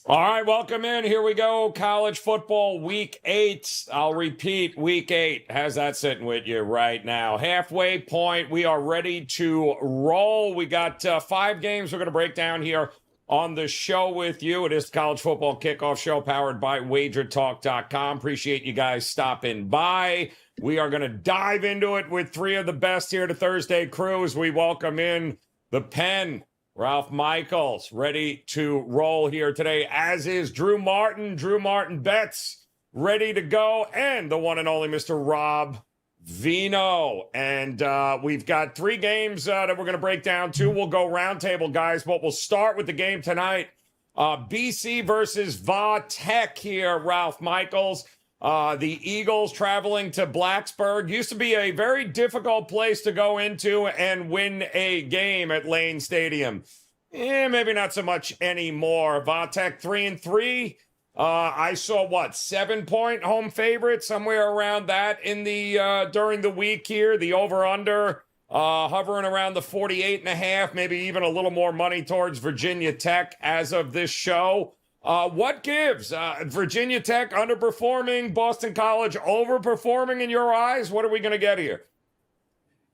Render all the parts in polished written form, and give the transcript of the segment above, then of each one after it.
All right, welcome in. Here we go. College football week 8. I'll repeat, week 8. How's that sitting with you right now? Halfway point. We are ready to roll. We got 5 games we're going to break down here on the show with you. It is the College Football Kickoff Show powered by WagerTalk.com. Appreciate you guys stopping by. We are going to dive into it with 3 of the best here to Thursday crew as we welcome in the Pen. Ralph Michaels ready to roll here today, as is Drew Martin. Drew Martin Betts ready to go, and the one and only Mr. Rob Veno. And we've got 3 games that we're going to break down. 2 will go roundtable, guys, but we'll start with the game tonight. BC versus Va Tech here, Ralph Michaels. The Eagles traveling to Blacksburg. Used to be a very difficult place to go into and win a game at Lane Stadium. Maybe not so much anymore. Va Tech 3-3. I saw 7-point home favorite, somewhere around that in the during the week here. The over/under hovering around the 48.5, maybe even a little more money towards Virginia Tech as of this show. What gives? Virginia Tech underperforming, Boston College overperforming in your eyes? What are we going to get here?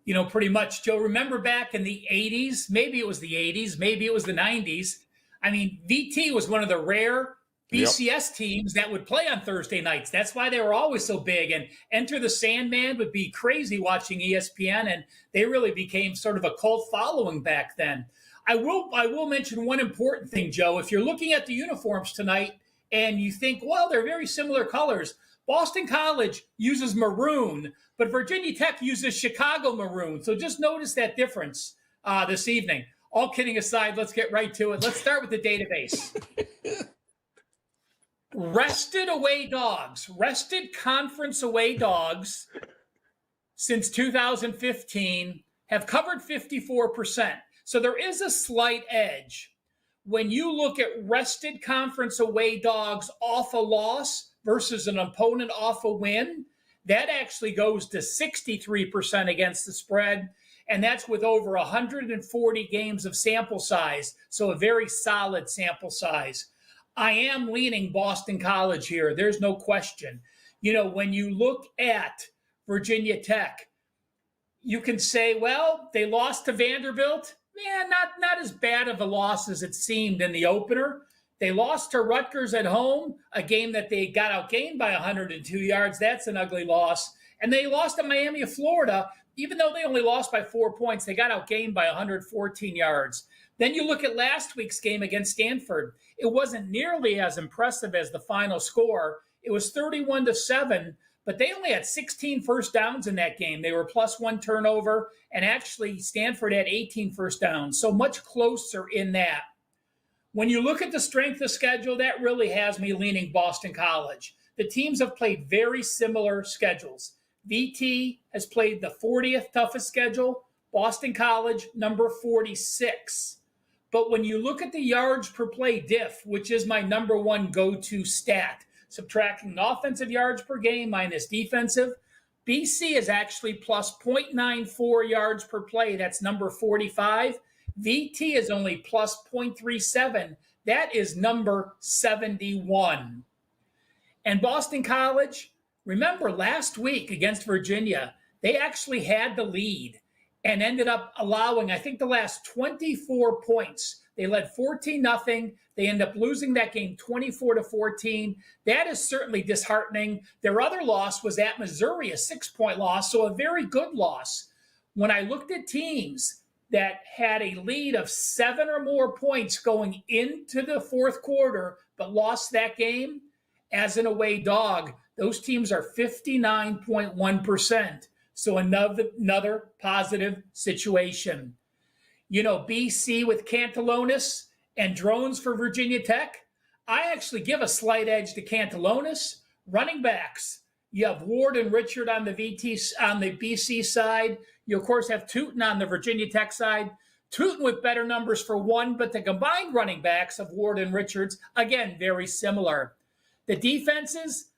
You know, pretty much, Joe. Remember back in the 80s, maybe it was the 80s, maybe it was the 90s. I mean, VT was one of the rare BCS teams that would play on Thursday nights. That's why they were always so big. And Enter the Sandman would be crazy watching ESPN, and they really became sort of a cult following back then. I will mention one important thing, Joe. If you're looking at the uniforms tonight and you think, well, they're very similar colors, Boston College uses maroon, but Virginia Tech uses Chicago maroon. So just notice that difference this evening. All kidding aside, let's get right to it. Let's start with the database. Rested conference away dogs since 2015 have covered 54%. So there is a slight edge. When you look at rested conference away dogs off a loss versus an opponent off a win, that actually goes to 63% against the spread. And that's with over 140 games of sample size. So a very solid sample size. I am leaning Boston College here. There's no question. You know, when you look at Virginia Tech, you can say, well, they lost to Vanderbilt. Yeah, not as bad of a loss as it seemed in the opener. They lost to Rutgers at home, a game that they got outgained by 102 yards. That's an ugly loss. And they lost to Miami of Florida. Even though they only lost by 4 points, they got outgained by 114 yards. Then you look at last week's game against Stanford. It wasn't nearly as impressive as the final score. It was 31-7. But they only had 16 first downs in that game. They were +1 turnover, and actually Stanford had 18 first downs, so much closer in that. When you look at the strength of schedule, that really has me leaning Boston College. The teams have played very similar schedules. VT has played the 40th toughest schedule, Boston College number 46. But when you look at the yards per play diff, which is my number one go-to stat, subtracting offensive yards per game minus defensive, BC is actually plus 0.94 yards per play. That's number 45. VT is only plus 0.37. That is number 71. And Boston College, remember last week against Virginia, they actually had the lead and ended up allowing, I think, the last 24 points. They led 14-0. They end up losing that game 24-14. That is certainly disheartening. Their other loss was at Missouri, a 6-point loss, so a very good loss. When I looked at teams that had a lead of 7 or more points going into the fourth quarter but lost that game, as an away dog, those teams are 59.1%. So another positive situation. You know, BC with Cantalonis and drones for Virginia Tech. I actually give a slight edge to Cantalonis. Running backs, you have Ward and Richard on the BC side. You, of course, have Tootin on the Virginia Tech side. Tootin with better numbers for one, but the combined running backs of Ward and Richards, again, very similar. The defenses,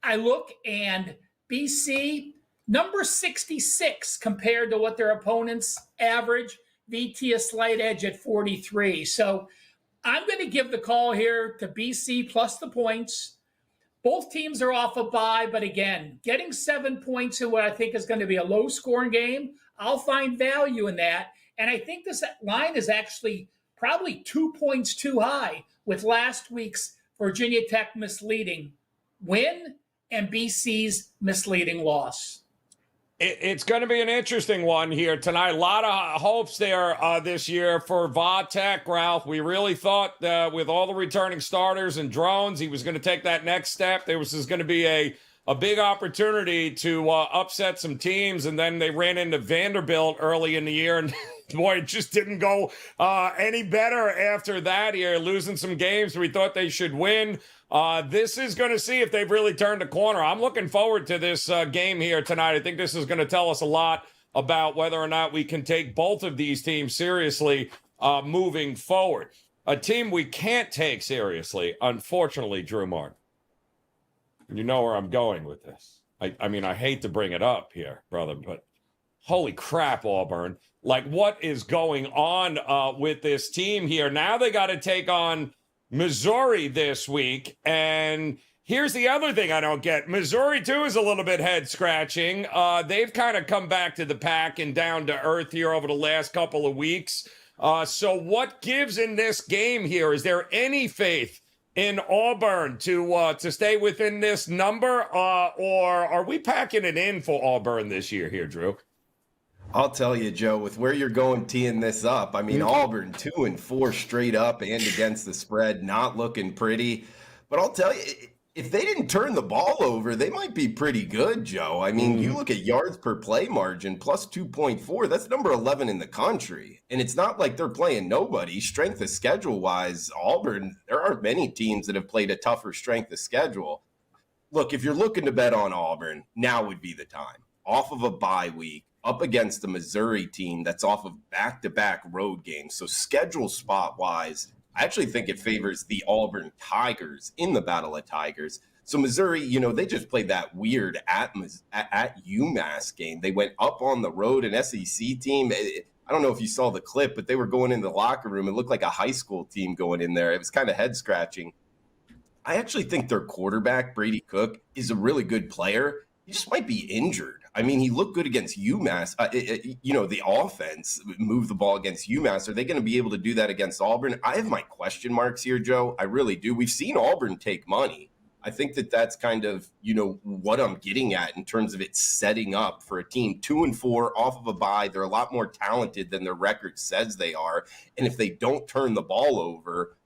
I look, and BC, number 66 compared to what their opponents average. VT a slight edge at 43. So I'm going to give the call here to BC plus the points. Both teams are off a bye, but again, getting 7 points in what I think is going to be a low-scoring game, I'll find value in that. And I think this line is actually probably 2 points too high with last week's Virginia Tech misleading win and BC's misleading loss. It's going to be an interesting one here tonight. A lot of hopes there this year for Va-Tech, Ralph. We really thought with all the returning starters and drones, he was going to take that next step. There was going to be a big opportunity to upset some teams, and then they ran into Vanderbilt early in the year, and boy, it just didn't go any better after that here, losing some games we thought they should win. This is going to see if they've really turned a corner. I'm looking forward to this game here tonight. I think this is going to tell us a lot about whether or not we can take both of these teams seriously moving forward. A team we can't take seriously, unfortunately, Drew Martin. You know where I'm going with this. I mean, I hate to bring it up here, brother, but holy crap, Auburn. Like, what is going on with this team here? Now they got to take on Missouri this week. And here's the other thing I don't get. Missouri, too, is a little bit head-scratching. They've kind of come back to the pack and down to earth here over the last couple of weeks. So what gives in this game here? Is there any faith in Auburn to stay within this number? Or are we packing it in for Auburn this year here, Drew? I'll tell you, Joe, with where you're going teeing this up, I mean, Auburn 2-4 straight up and against the spread, not looking pretty. But I'll tell you, if they didn't turn the ball over, they might be pretty good, Joe. I mean, you look at yards per play margin, plus 2.4, that's number 11 in the country. And it's not like they're playing nobody. Strength of schedule-wise, Auburn, there aren't many teams that have played a tougher strength of schedule. Look, if you're looking to bet on Auburn, now would be the time. Off of a bye week, up against the Missouri team that's off of back-to-back road games. So schedule spot-wise, I actually think it favors the Auburn Tigers in the Battle of Tigers. So Missouri, you know, they just played that weird at UMass game. They went up on the road, an SEC team. I don't know if you saw the clip, but they were going in the locker room. It looked like a high school team going in there. It was kind of head-scratching. I actually think their quarterback, Brady Cook, is a really good player. He just might be injured. I mean, he looked good against UMass. The offense moved the ball against UMass. Are they going to be able to do that against Auburn? I have my question marks here, Joe. I really do. We've seen Auburn take money. I think that's kind of, what I'm getting at in terms of it setting up for a team 2-4 off of a bye. They're a lot more talented than their record says they are. And if they don't turn the ball over,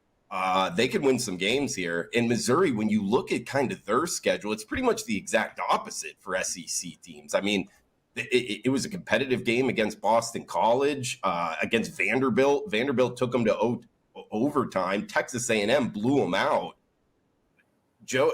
they could win some games here. In Missouri, when you look at kind of their schedule, it's pretty much the exact opposite for SEC teams. I mean, it was a competitive game against Boston College, against Vanderbilt. Vanderbilt took them to overtime. Texas A&M blew them out. Joe,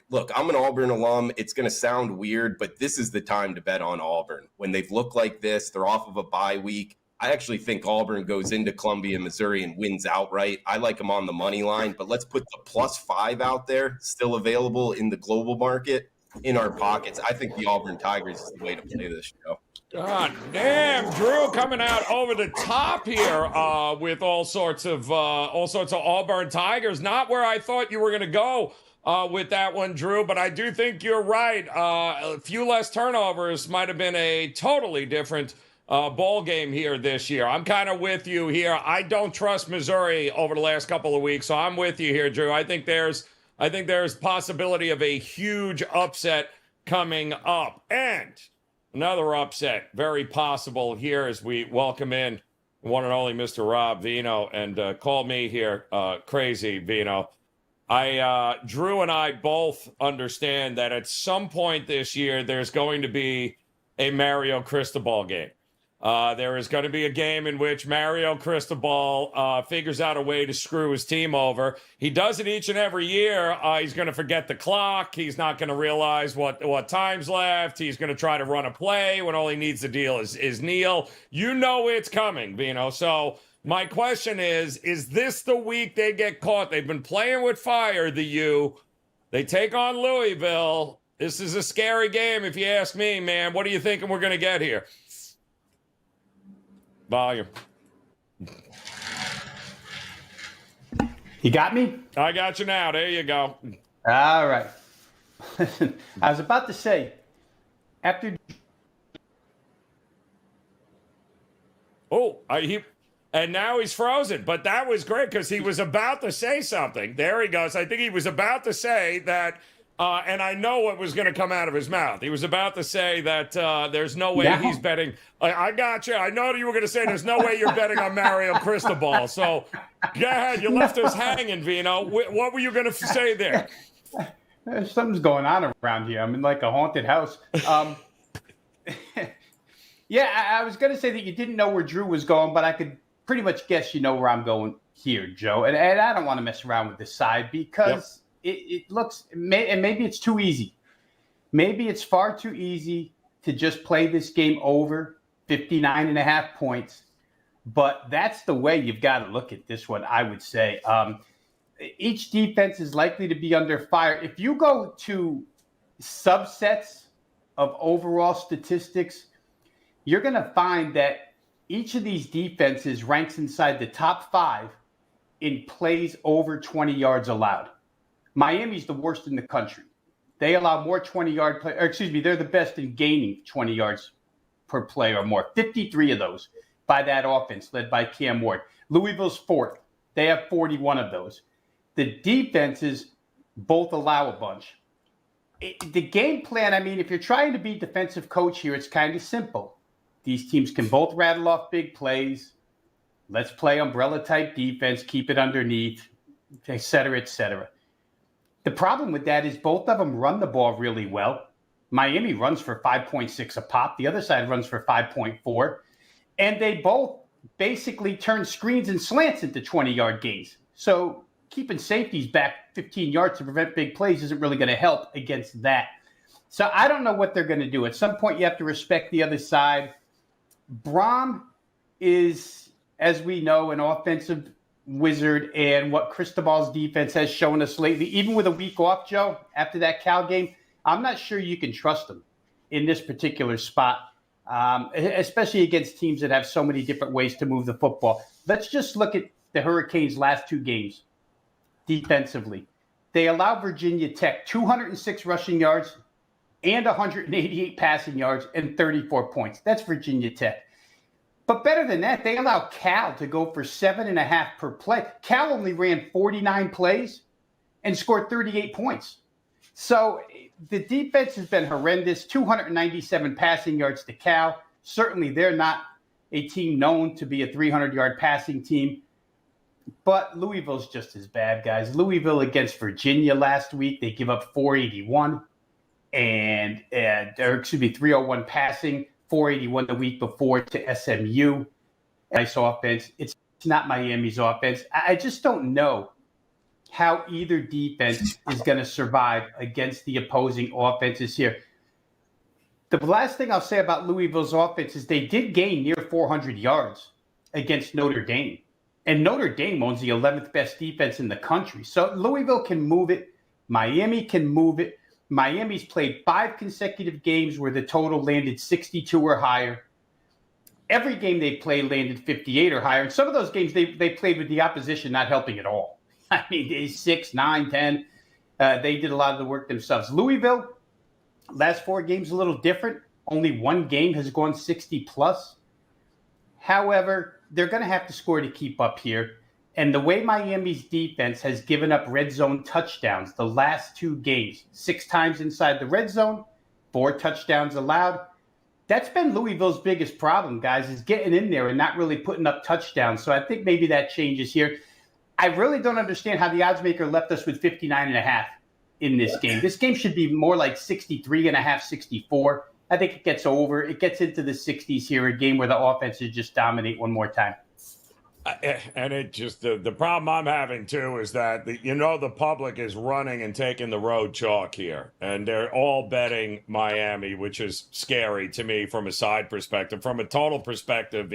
look, I'm an Auburn alum. It's going to sound weird, but this is the time to bet on Auburn. When they've looked like this, they're off of a bye week. I actually think Auburn goes into Columbia, Missouri, and wins outright. I like them on the money line, but let's put the +5 out there, still available in the global market, in our pockets. I think the Auburn Tigers is the way to play this show. God damn, Drew coming out over the top here with all sorts of Auburn Tigers. Not where I thought you were going to go with that one, Drew, but I do think you're right. A few less turnovers might have been a totally different ball game here this year. I'm kind of with you here. I don't trust Missouri over the last couple of weeks, so I'm with you here, Drew. I think there's possibility of a huge upset coming up. And another upset, very possible here as we welcome in one and only Mr. Rob Veno. And call me here crazy, Veno. Drew and I both understand that at some point this year, there's going to be a Mario Cristobal game. There is going to be a game in which Mario Cristobal figures out a way to screw his team over. He does it each and every year. He's going to forget the clock. He's not going to realize what time's left. He's going to try to run a play when all he needs to deal is kneel. You know it's coming, Vino. So my question is this the week they get caught? They've been playing with fire, the U. They take on Louisville. This is a scary game if you ask me, man. What are you thinking we're going to get here? Volume. You got me? I got you now. There you go. All right. Listen, I was about to say, after. And now he's frozen. But that was great because he was about to say something. There he goes. I think he was about to say that, and I know what was going to come out of his mouth. He was about to say that there's no way he's betting. I got you. I know you were going to say there's no way you're betting on Mario Cristobal. So go ahead. You left us hanging, Veno. What were you going to say there? Something's going on around here. I'm in like a haunted house. Yeah, I was going to say that you didn't know where Drew was going, but I could pretty much guess you know where I'm going here, Joe. And I don't want to mess around with this side because it looks – and maybe it's too easy. Maybe it's far too easy to just play this game over 59.5 points. But that's the way you've got to look at this one, I would say. Each defense is likely to be under fire. If you go to subsets of overall statistics, you're going to find that each of these defenses ranks inside the top 5 in plays over 20 yards allowed. Miami's the worst in the country. They allow more 20-yard play, or excuse me, they're the best in gaining 20 yards per play or more. 53 of those by that offense led by Cam Ward. Louisville's 4th. They have 41 of those. The defenses both allow a bunch. The game plan, I mean, if you're trying to be defensive coach here, it's kind of simple. These teams can both rattle off big plays. Let's play umbrella-type defense, keep it underneath, et cetera, et cetera. The problem with that is both of them run the ball really well. Miami runs for 5.6 a pop. The other side runs for 5.4. And they both basically turn screens and slants into 20-yard gains. So keeping safeties back 15 yards to prevent big plays isn't really going to help against that. So I don't know what they're going to do. At some point, you have to respect the other side. Braum is, as we know, an offensive wizard, and what Cristobal's defense has shown us lately, even with a week off, Joe, after that Cal game, I'm not sure you can trust him in this particular spot, especially against teams that have so many different ways to move the football. Let's just look at the Hurricanes' last 2 games defensively. They allowed Virginia Tech 206 rushing yards and 188 passing yards and 34 points. That's Virginia Tech. But better than that, they allowed Cal to go for 7.5 per play. Cal only ran 49 plays and scored 38 points. So the defense has been horrendous. 297 passing yards to Cal. Certainly they're not a team known to be a 300-yard passing team. But Louisville's just as bad, guys. Louisville against Virginia last week, they give up 481. And 301 passing, 481 the week before to SMU. Nice offense. It's not Miami's offense. I just don't know how either defense is going to survive against the opposing offenses here. The last thing I'll say about Louisville's offense is they did gain near 400 yards against Notre Dame. And Notre Dame owns the 11th best defense in the country. So Louisville can move it. Miami can move it. Miami's played 5 consecutive games where the total landed 62 or higher. Every game they played landed 58 or higher. And some of those games they played with the opposition not helping at all. I mean, 6, 9, 10. They did a lot of the work themselves. Louisville, last 4 games a little different. Only 1 game has gone 60+. However, they're going to have to score to keep up here. And the way Miami's defense has given up red zone touchdowns the last 2 games, 6 times inside the red zone, 4 touchdowns allowed. That's been Louisville's biggest problem, guys, is getting in there and not really putting up touchdowns. So I think maybe that changes here. I really don't understand how the odds maker left us with 59.5 in this game. This game should be more like 63.5, 64. I think it gets over. It gets into the 60s here, a game where the offenses just dominate one more time. And it just the problem I'm having too is that the public is running and taking the road chalk here, and they're all betting Miami, which is scary to me from a side perspective. From a total perspective,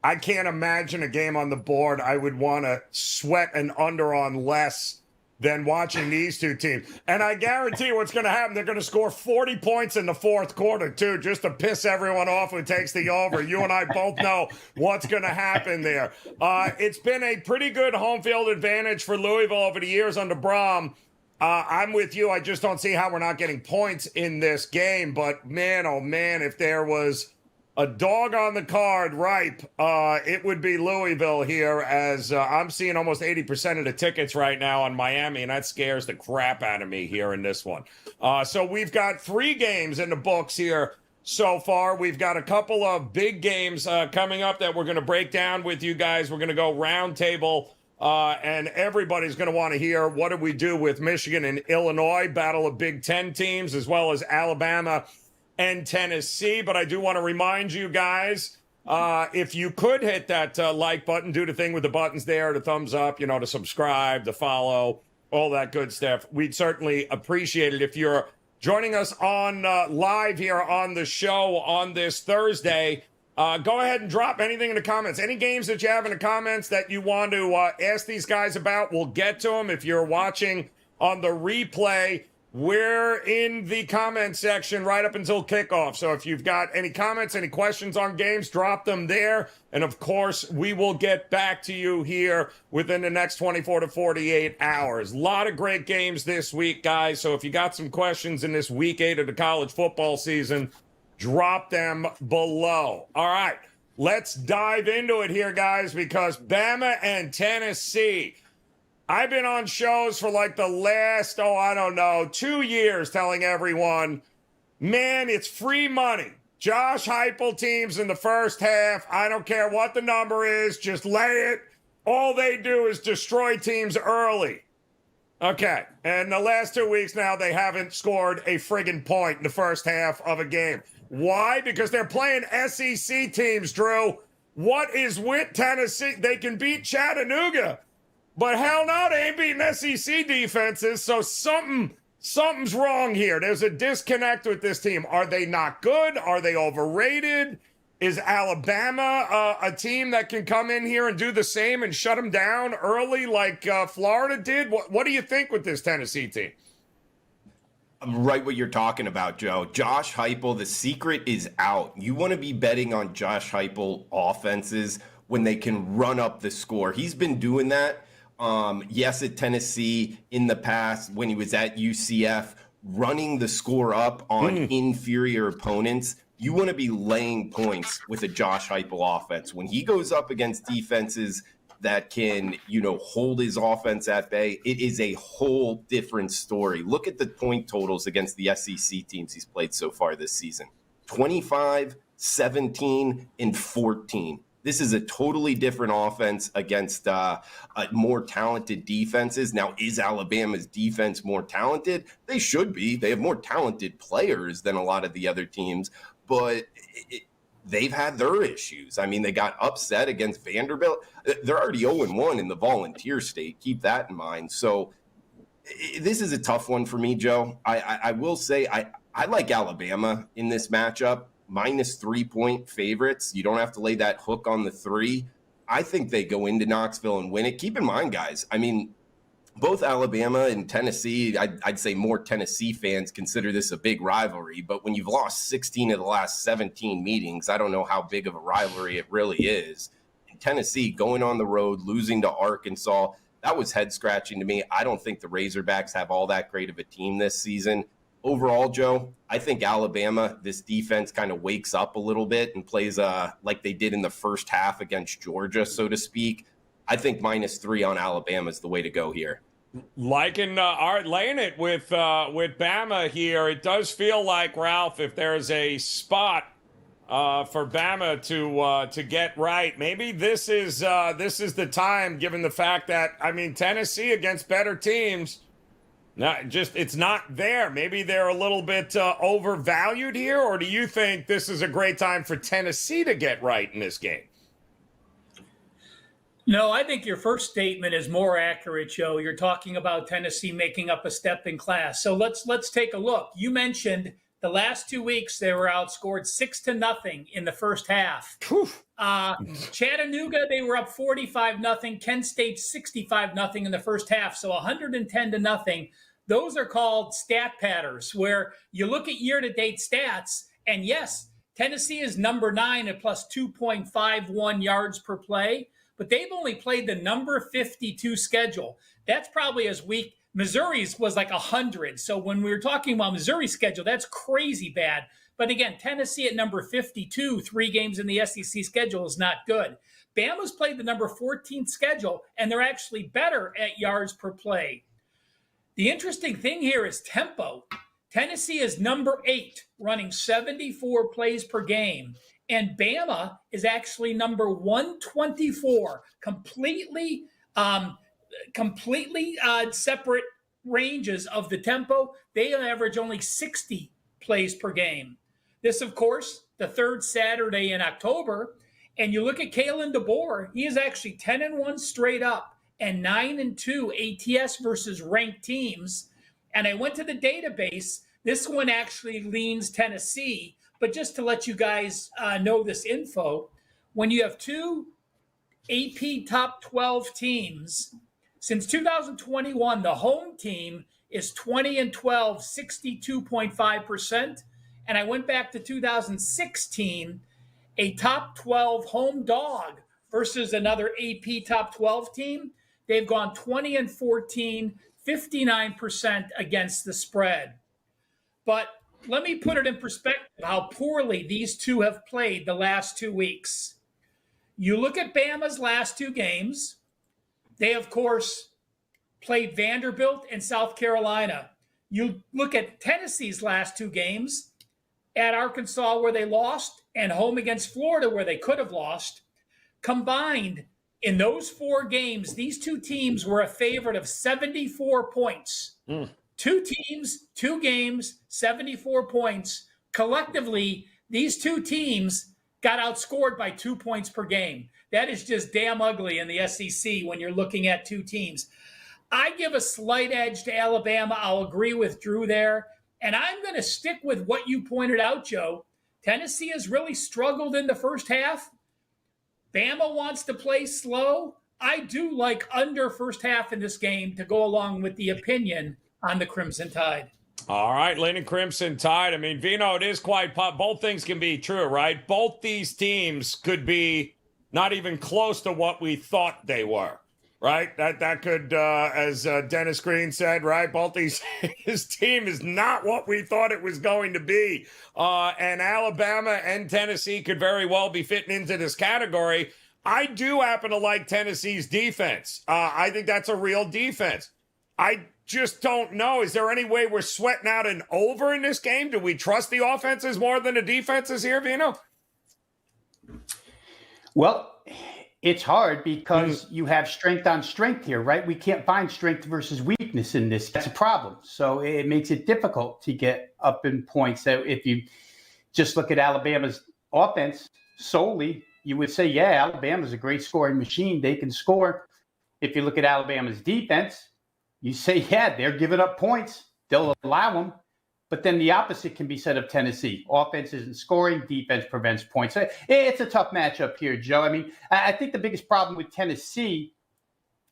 I can't imagine a game on the board I would want to sweat an under on less than watching these two teams. And I guarantee what's going to happen, they're going to score 40 points in the fourth quarter, too, just to piss everyone off who takes the over. You and I both know what's going to happen there. It's been a pretty good home field advantage for Louisville over the years under Brom. I'm with you. I just don't see how we're not getting points in this game. But, man, oh, man, if there was a dog on the card ripe, it would be Louisville here, as I'm seeing almost 80% of the tickets right now on Miami, and that scares the crap out of me here in this one. So we've got 3 games in the books here so far. We've got a couple of big games coming up that we're going to break down with you guys. We're going to go roundtable, and everybody's going to want to hear what do we do with Michigan and Illinois, battle of Big Ten teams, as well as Alabama and Tennessee. But I do want to remind you guys, if you could hit that like button, do the thing with the buttons there, the thumbs up, to subscribe, to follow, all that good stuff. We'd certainly appreciate it. If you're joining us on live here on the show on this Thursday, go ahead and drop anything in the comments. Any games that you have in the comments that you want to ask these guys about, we'll get to them. If you're watching on the replay, we're in the comment section right up until kickoff. So if you've got any comments, any questions on games, drop them there. And, of course, we will get back to you here within the next 24 to 48 hours. A lot of great games this week, guys. So if you got some questions in this week 8 of the college football season, drop them below. All right, let's dive into it here, guys, because Bama and Tennessee – I've been on shows for like the last, 2 years telling everyone, man, it's free money. Josh Heupel teams in the first half. I don't care what the number is. Just lay it. All they do is destroy teams early. Okay. And the last 2 weeks now, they haven't scored a friggin' point in the first half of a game. Why? Because they're playing SEC teams, Drew. What is with Tennessee? They can beat Chattanooga. But hell no, they ain't beating SEC defenses, so something's wrong here. There's a disconnect with this team. Are they not good? Are they overrated? Is Alabama a team that can come in here and do the same and shut them down early like Florida did? What do you think with this Tennessee team? Right, what you're talking about, Joe. Josh Heupel, the secret is out. You want to be betting on Josh Heupel offenses when they can run up the score. He's been doing that. Yes, at Tennessee in the past when he was at UCF, running the score up on inferior opponents. You want to be laying points with a Josh Heupel offense. When he goes up against defenses that can, hold his offense at bay, it is a whole different story. Look at the point totals against the SEC teams he's played so far this season. 25, 17, and 14. This is a totally different offense against more talented defenses. Now, is Alabama's defense more talented? They should be. They have more talented players than a lot of the other teams, but they've had their issues. I mean, they got upset against Vanderbilt. They're already 0-1 in the Volunteer State. Keep that in mind. So this is a tough one for me, Joe. I will say I like Alabama in this matchup. -3 point favorites. You don't have to lay that hook on the 3. I think they go into Knoxville and win it. Keep in mind, guys, I mean, both Alabama and Tennessee, I'd say more Tennessee fans consider this a big rivalry, but when you've lost 16 of the last 17 meetings, I don't know how big of a rivalry it really is. In Tennessee, going on the road, losing to Arkansas, that was head-scratching to me. I don't think the Razorbacks have all that great of a team this season. Overall, Joe, I think Alabama, this defense kind of wakes up a little bit and plays like they did in the first half against Georgia, so to speak. I think -3 on Alabama is the way to go here. Laying it with Bama here, it does feel like, Ralph, if there's a spot for Bama to get right, maybe this is the time, given the fact that, I mean, Tennessee against better teams, it's not there. Maybe they're a little bit overvalued here, or do you think this is a great time for Tennessee to get right in this game? No, I think your first statement is more accurate, Joe. You're talking about Tennessee making up a step in class. So let's take a look. You mentioned The last 2 weeks, they were outscored 6-0 in the first half. Chattanooga, they were up 45-0. Kent State 65-0 in the first half. So 110-0. Those are called stat patterns, where you look at year-to-date stats, and yes, Tennessee is number 9 at plus 2.51 yards per play, but they've only played the number 52 schedule. That's probably as weak. Missouri's was like 100. So when we were talking about Missouri's schedule, that's crazy bad. But again, Tennessee at number 52, 3 games in the SEC schedule is not good. Bama's played the number 14 schedule, and they're actually better at yards per play. The interesting thing here is tempo. Tennessee is number 8, running 74 plays per game. And Bama is actually number 124, completely separate ranges of the tempo. They average only 60 plays per game. This, of course, the third Saturday in October. And you look at Kalen DeBoer, he is actually 10-1 straight up and 9-2 ATS versus ranked teams. And I went to the database. This one actually leans Tennessee. But just to let you guys know this info, when you have 2 AP top 12 teams, since 2021, the home team is 20-12, 62.5%. And I went back to 2016, a top 12 home dog versus another AP top 12 team. They've gone 20-14, 59% against the spread. But let me put it in perspective how poorly these two have played the last 2 weeks. You look at Bama's last 2 games. They, of course, played Vanderbilt and South Carolina. You look at Tennessee's last 2 games, at Arkansas where they lost and home against Florida where they could have lost. Combined in those 4 games, these 2 teams were a favorite of 74 points. 2 teams, 2 games, 74 points. Collectively, these 2 teams got outscored by 2 points per game. That is just damn ugly in the SEC when you're looking at 2 teams. I give a slight edge to Alabama. I'll agree with Drew there. And I'm going to stick with what you pointed out, Joe. Tennessee has really struggled in the first half. Bama wants to play slow. I do like under first half in this game to go along with the opinion on the Crimson Tide. All right, leaning Crimson Tide. I mean, Veno, it is quite both things can be true, right? Both these teams could be not even close to what we thought they were, right? That could, as Dennis Green said, right? Both his team is not what we thought it was going to be. And Alabama and Tennessee could very well be fitting into this category. I do happen to like Tennessee's defense. I think that's a real defense. I just don't know. Is there any way we're sweating out an over in this game? Do we trust the offenses more than the defenses here, Veno? Well, it's hard because you have strength on strength here, right? We can't find strength versus weakness in this. That's a problem. So it makes it difficult to get up in points. So if you just look at Alabama's offense solely, you would say, yeah, Alabama's a great scoring machine. They can score. If you look at Alabama's defense, you say, yeah, they're giving up points. They'll allow them. But then the opposite can be said of Tennessee. Offense isn't scoring. Defense prevents points. It's a tough matchup here, Joe. I mean, I think the biggest problem with Tennessee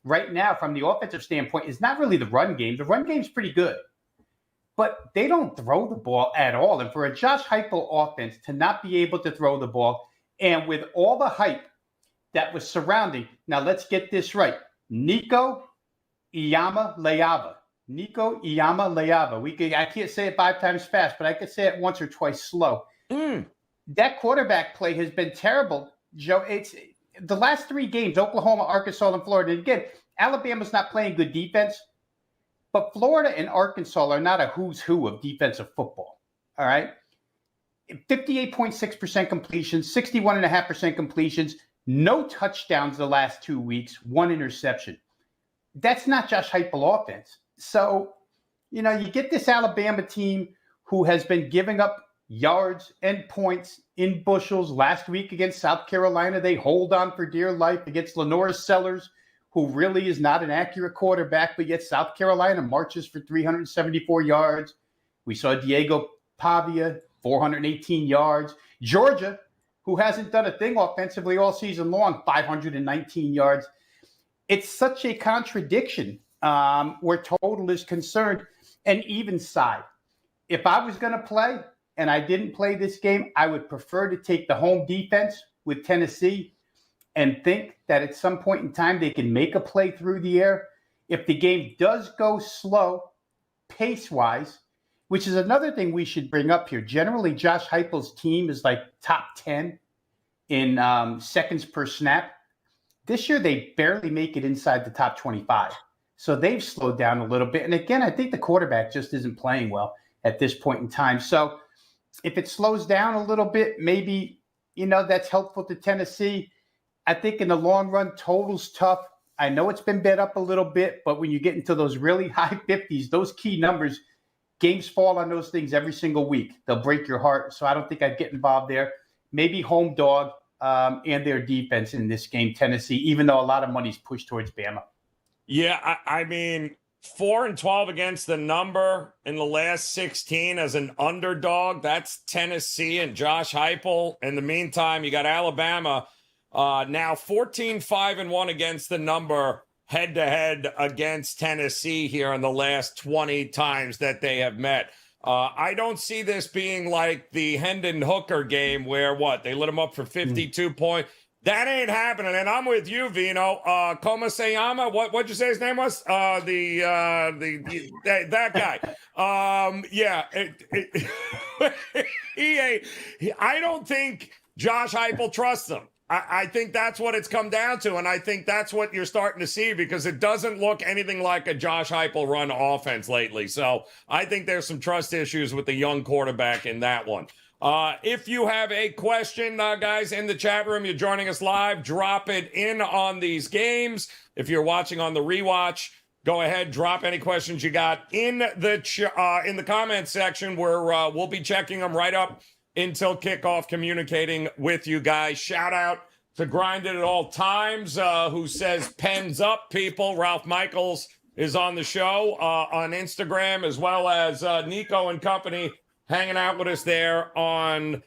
right now from the offensive standpoint is not really the run game. The run game's pretty good. But they don't throw the ball at all. And for a Josh Heupel offense to not be able to throw the ball, and with all the hype that was surrounding, now let's get this right. Nico Iamaleava. I can't say it 5 times fast, but I could say it once or twice slow. That quarterback play has been terrible, Joe. It's the last 3 games, Oklahoma, Arkansas, and Florida. And again, Alabama's not playing good defense, but Florida and Arkansas are not a who's who of defensive football. All right. 58.6% completions, 61.5% completions, no touchdowns the last 2 weeks, 1 interception. That's not Josh Heupel offense. So, you get this Alabama team who has been giving up yards and points in bushels. Last week against South Carolina, they hold on for dear life against Lenora Sellers, who really is not an accurate quarterback, but yet South Carolina marches for 374 yards. We saw Diego Pavia, 418 yards. Georgia, who hasn't done a thing offensively all season long, 519 yards. It's such a contradiction where total is concerned, and even side. If I was going to play and I didn't play this game, I would prefer to take the home defense with Tennessee and think that at some point in time they can make a play through the air. If the game does go slow, pace-wise, which is another thing we should bring up here. Generally, Josh Heupel's team is like top 10 in seconds per snap. This year, they barely make it inside the top 25. So they've slowed down a little bit. And again, I think the quarterback just isn't playing well at this point in time. So if it slows down a little bit, maybe, that's helpful to Tennessee. I think in the long run, total's tough. I know it's been bet up a little bit, but when you get into those really high 50s, those key numbers, games fall on those things every single week. They'll break your heart. So I don't think I'd get involved there. Maybe home dog and their defense in this game, Tennessee, even though a lot of money's pushed towards Bama. Yeah, I mean, 4-12 against the number in the last 16 as an underdog. That's Tennessee and Josh Heupel. In the meantime, you got Alabama now 14-5-1 against the number head-to-head against Tennessee here in the last 20 times that they have met. I don't see this being like the Hendon Hooker game where, they lit him up for 52 points. That ain't happening, and I'm with you, Veno. Komasayama, what'd you say his name was? That guy. I don't think Josh Heupel trusts him. I think that's what it's come down to, and I think that's what you're starting to see because it doesn't look anything like a Josh Heupel run offense lately. So I think there's some trust issues with the young quarterback in that one. If you have a question, guys, in the chat room, you're joining us live, drop it in on these games. If you're watching on the rewatch, go ahead, drop any questions you got in the comments section where we'll be checking them right up until kickoff, communicating with you guys. Shout out to Grinded at All Times, who says pens up, people. Ralph Michaels is on the show on Instagram, as well as Nico and company hanging out with us there on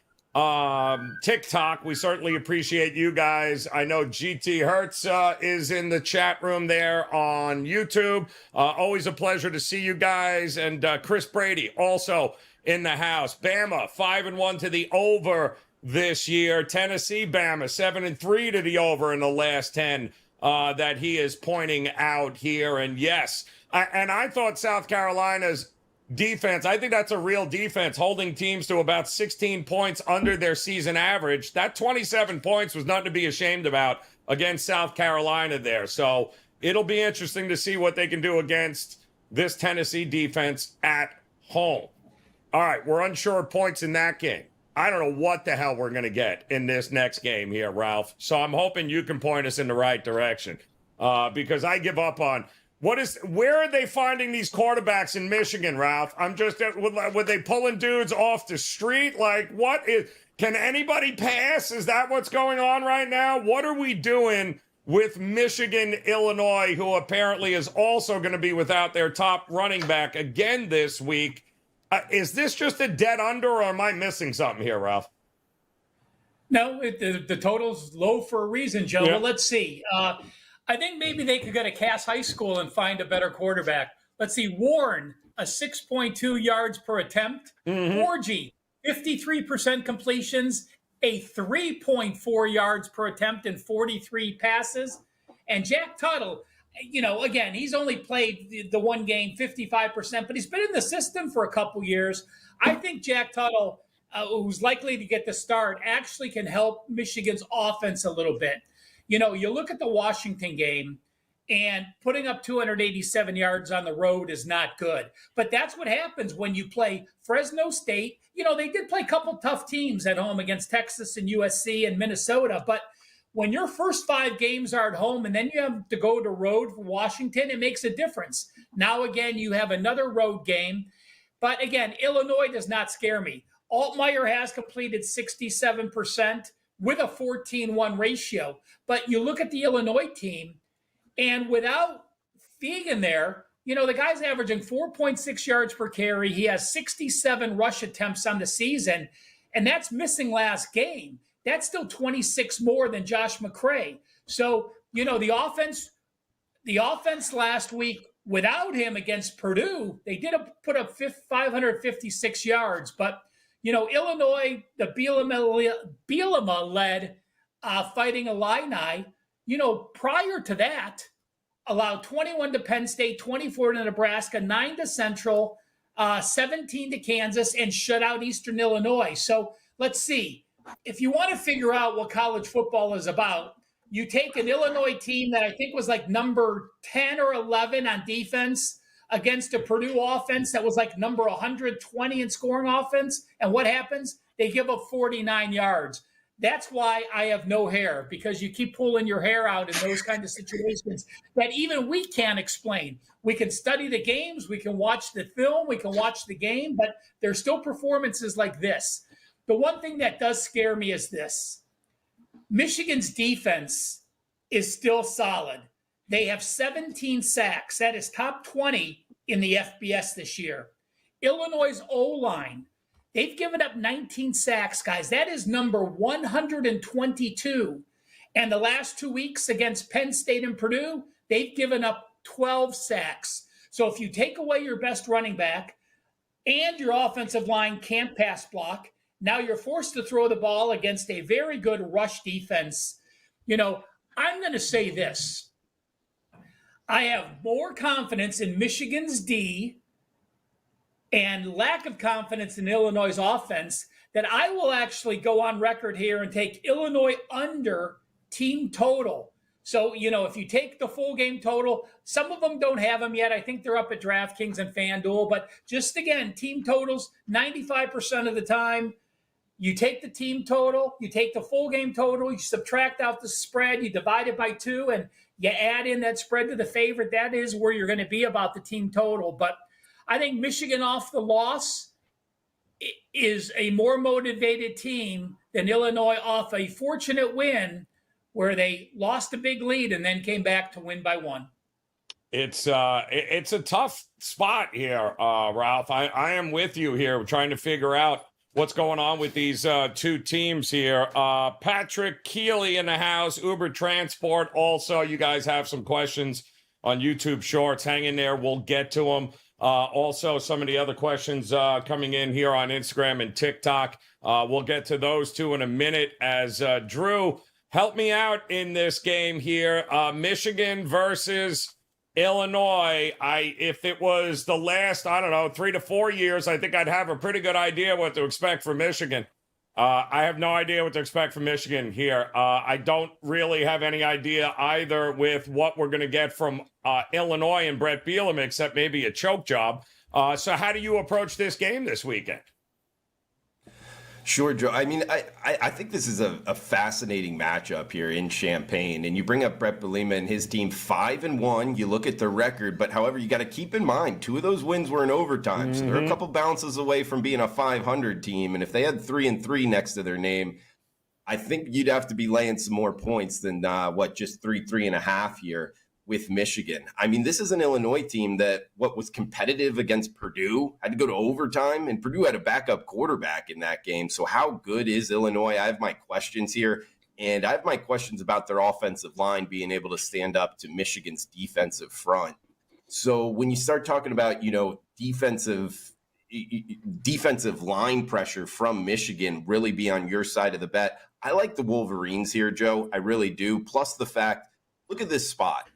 TikTok. We certainly appreciate you guys. I know GT Hertz is in the chat room there on YouTube. Always a pleasure to see you guys. And Chris Brady also in the house. Bama 5-1 to the over this year. Tennessee, Bama 7-3 to the over in the last 10 that he is pointing out here. And yes, I thought South Carolina's defense, I think that's a real defense, holding teams to about 16 points under their season average. That 27 points was nothing to be ashamed about against South Carolina there. So it'll be interesting to see what they can do against this Tennessee defense at home. All right, we're unsure of points in that game. I don't know what the hell we're going to get in this next game here, Ralph. So I'm hoping you can point us in the right direction because I give up on where are they finding these quarterbacks in Michigan, Ralph? I'm just, were they pulling dudes off the street? Like, can anybody pass? Is that what's going on right now? What are we doing with Michigan, Illinois, who apparently is also going to be without their top running back again this week? Is this just a dead under, or am I missing something here, Ralph? No, the total's low for a reason, Joe. Yeah. Well, let's see. I think maybe they could go to Cass High School and find a better quarterback. Let's see. Warren, a 6.2 yards per attempt. Orgy, 53% completions, a 3.4 yards per attempt and 43 passes. And Jack Tuttle, again, he's only played the one game, 55%, but he's been in the system for a couple years. I think Jack Tuttle, who's likely to get the start, actually can help Michigan's offense a little bit. You look at the Washington game, and putting up 287 yards on the road is not good. But that's what happens when you play Fresno State. They did play a couple tough teams at home against Texas and USC and Minnesota, but when your first 5 games are at home and then you have to go to road for Washington, it makes a difference. Now, again, you have another road game. But again, Illinois does not scare me. Altmaier has completed 67% with a 14-1 ratio. But you look at the Illinois team, and without Fegan there, the guy's averaging 4.6 yards per carry. He has 67 rush attempts on the season, and that's missing last game. That's still 26 more than Josh McCray. So, the offense last week without him against Purdue, they did put up 556 yards. But, Illinois, the Bielema-led Fighting Illini, prior to that, allowed 21 to Penn State, 24 to Nebraska, 9 to Central, 17 to Kansas, and shut out Eastern Illinois. So let's see. If you want to figure out what college football is about, you take an Illinois team that I think was like number 10 or 11 on defense against a Purdue offense that was like number 120 in scoring offense. And what happens? They give up 49 yards. That's why I have no hair, because you keep pulling your hair out in those kind of situations that even we can't explain. We can study the games, we can watch the film, we can watch the game, but there's still performances like this. The one thing that does scare me is this. Michigan's defense is still solid. They have 17 sacks. That is top 20 in the FBS this year. Illinois' O-line, they've given up 19 sacks, guys. That is number 122. And the last 2 weeks against Penn State and Purdue, they've given up 12 sacks. So if you take away your best running back and your offensive line can't pass block, now you're forced to throw the ball against a very good rush defense. I'm going to say this. I have more confidence in Michigan's D and lack of confidence in Illinois' offense that I will actually go on record here and take Illinois under team total. So, if you take the full game total, some of them don't have them yet. I think they're up at DraftKings and FanDuel. But just again, team totals 95% of the time. You take the team total, you take the full game total, you subtract out the spread, you divide it by 2, and you add in that spread to the favorite. That is where you're going to be about the team total. But I think Michigan off the loss is a more motivated team than Illinois off a fortunate win where they lost a big lead and then came back to win by 1. It's a tough spot here, Ralph. I am with you here. We're trying to figure out what's going on with these two teams here. Patrick Keeley in the house, Uber Transport. Also, you guys have some questions on YouTube Shorts. Hang in there. We'll get to them. Also, some of the other questions coming in here on Instagram and TikTok. We'll get to those two in a minute as Drew, help me out in this game here. Michigan versus Illinois. If it was the last, 3 to 4 years, I think I'd have a pretty good idea what to expect from Michigan. I have no idea what to expect from Michigan here. I don't really have any idea either with what we're going to get from Illinois and Brett Bielema, except maybe a choke job. So how do you approach this game this weekend? Sure, Joe. I mean, I think this is a fascinating matchup here in Champaign. And you bring up Brett Bielema and his team 5-1. You look at the record, but however, you got to keep in mind 2 of those wins were in overtime. So they're a couple bounces away from being a 500 team. And if they had 3-3 next to their name, I think you'd have to be laying some more points than just 3.5 here with Michigan. I mean, this is an Illinois team that was competitive against Purdue, had to go to overtime, and Purdue had a backup quarterback in that game. So how good is Illinois? I have my questions here, and I have my questions about their offensive line being able to stand up to Michigan's defensive front. So when you start talking about, defensive line pressure from Michigan really be on your side of the bet, I like the Wolverines here, Joe. I really do. Plus the fact, look at this spot.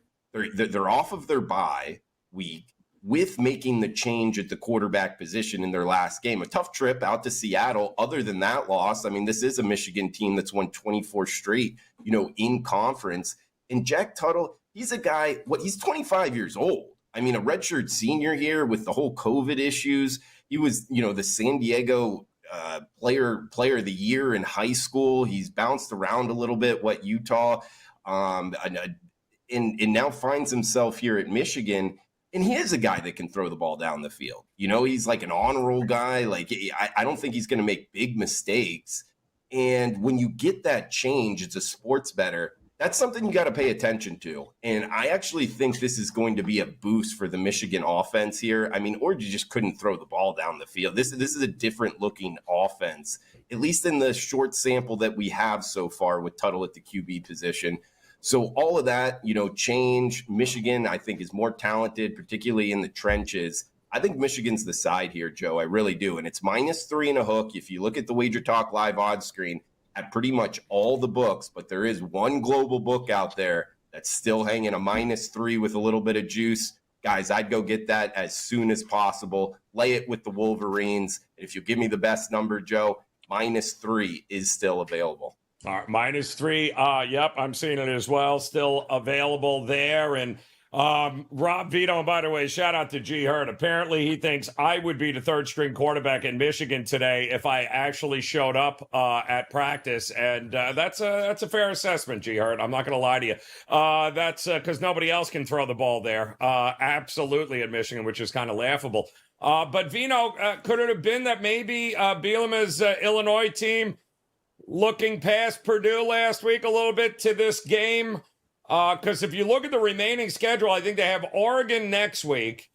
They're off of their bye week with making the change at the quarterback position in their last game. A tough trip out to Seattle. Other than that loss, I mean, this is a Michigan team that's won 24 straight, in conference. And Jack Tuttle, he's a guy, he's 25 years old. I mean, a redshirt senior here with the whole COVID issues. He was, the San Diego player of the year in high school. He's bounced around a little bit, Utah, and now finds himself here at Michigan, and he is a guy that can throw the ball down the field. He's like an honor roll guy. Like, I don't think he's going to make big mistakes. And when you get that change, it's a sports better. That's something you got to pay attention to. And I actually think this is going to be a boost for the Michigan offense here. I mean, Orji just couldn't throw the ball down the field. This is a different looking offense, at least in the short sample that we have so far with Tuttle at the QB position. So all of that, change. Michigan, I think, is more talented, particularly in the trenches. I think Michigan's the side here, Joe. I really do. And it's -3 and a hook. If you look at the WagerTalk live odds screen, at pretty much all the books, but there is one global book out there that's still hanging a -3 with a little bit of juice. Guys, I'd go get that as soon as possible. Lay it with the Wolverines. And if you give me the best number, Joe, -3 is still available. All right, -3. Yep, I'm seeing it as well. Still available there. And Rob Veno, and by the way, shout out to G. Hurt. Apparently he thinks I would be the third string quarterback in Michigan today if I actually showed up at practice. And that's a fair assessment, G. Hurt. I'm not going to lie to you. That's because nobody else can throw the ball there. Absolutely at Michigan, which is kind of laughable. But Veno, could it have been that maybe Bielema's Illinois team looking past Purdue last week a little bit to this game? Because if you look at the remaining schedule, I think they have Oregon next week.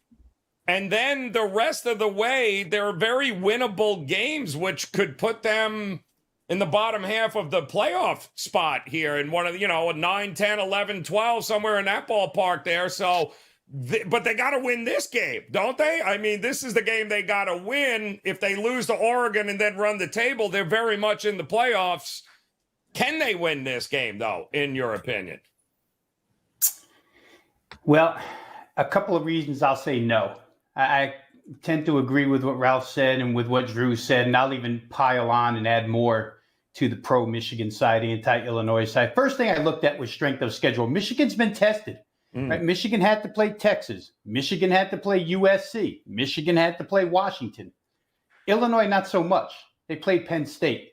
And then the rest of the way, they're very winnable games, which could put them in the bottom half of the playoff spot here in one of, a 9, 10, 11, 12, somewhere in that ballpark there. So, but they got to win this game, don't they? I mean, this is the game they got to win. If they lose to Oregon and then run the table, they're very much in the playoffs. Can they win this game, though, in your opinion? Well, a couple of reasons I'll say no. I tend to agree with what Ralph said and with what Drew said, and I'll even pile on and add more to the pro-Michigan side, anti-Illinois side. First thing I looked at was strength of schedule. Michigan's been tested. Right? Michigan had to play Texas. Michigan had to play USC. Michigan had to play Washington. Illinois, not so much. They played Penn State.